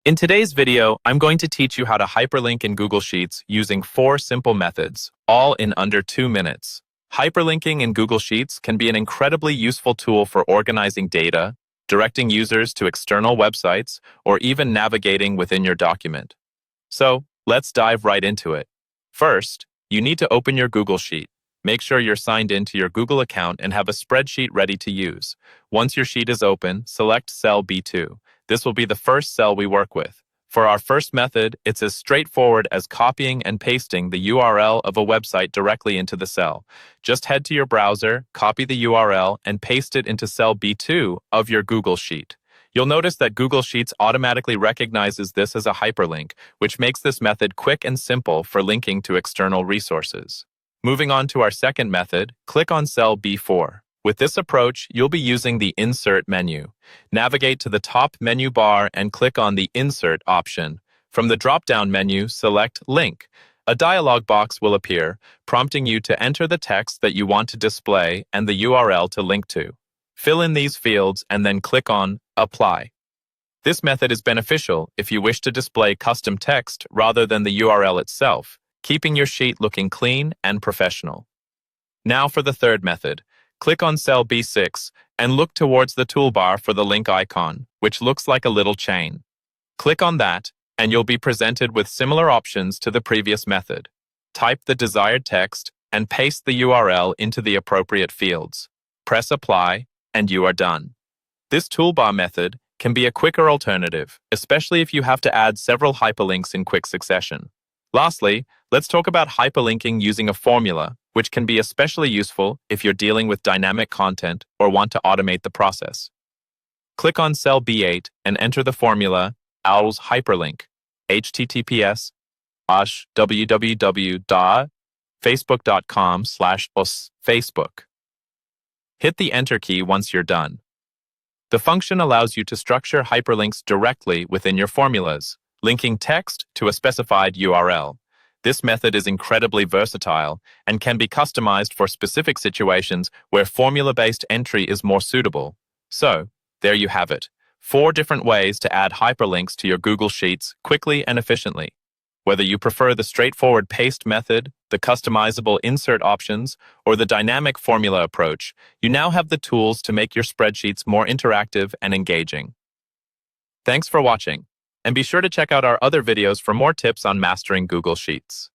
In today's video, I'm going to teach you how to hyperlink in Google Sheets using 4 simple methods, all in under 2 minutes. Hyperlinking in Google Sheets can be an incredibly useful tool for organizing data, directing users to external websites, or even navigating within your document. So, let's dive right into it. First, you need to open your Google Sheet. Make sure you're signed into your Google account and have a spreadsheet ready to use. Once your sheet is open, select cell B2. This will be the first cell we work with. For our first method, it's as straightforward as copying and pasting the URL of a website directly into the cell. Just head to your browser, copy the URL, and paste it into cell B2 of your Google Sheet. You'll notice that Google Sheets automatically recognizes this as a hyperlink, which makes this method quick and simple for linking to external resources. Moving on to our second method, click on cell B4. With this approach, you'll be using the Insert menu. Navigate to the top menu bar and click on the Insert option. From the drop-down menu, select Link. A dialog box will appear, prompting you to enter the text that you want to display and the URL to link to. Fill in these fields and then click on Apply. This method is beneficial if you wish to display custom text rather than the URL itself, keeping your sheet looking clean and professional. Now for the third method. Click on cell B6 and look towards the toolbar for the link icon, which looks like a little chain. Click on that, and you'll be presented with similar options to the previous method. Type the desired text and paste the URL into the appropriate fields. Press Apply, and you are done. This toolbar method can be a quicker alternative, especially if you have to add several hyperlinks in quick succession. Lastly, let's talk about hyperlinking using a formula, which can be especially useful if you're dealing with dynamic content or want to automate the process. Click on cell B8 and enter the formula owls hyperlink, https://www.facebook.com/us/facebook. Hit the Enter key once you're done. The function allows you to structure hyperlinks directly within your formulas, linking text to a specified URL. This method is incredibly versatile and can be customized for specific situations where formula-based entry is more suitable. So, there you have it. 4 different ways to add hyperlinks to your Google Sheets quickly and efficiently. Whether you prefer the straightforward paste method, the customizable insert options, or the dynamic formula approach, you now have the tools to make your spreadsheets more interactive and engaging. Thanks for watching. And be sure to check out our other videos for more tips on mastering Google Sheets.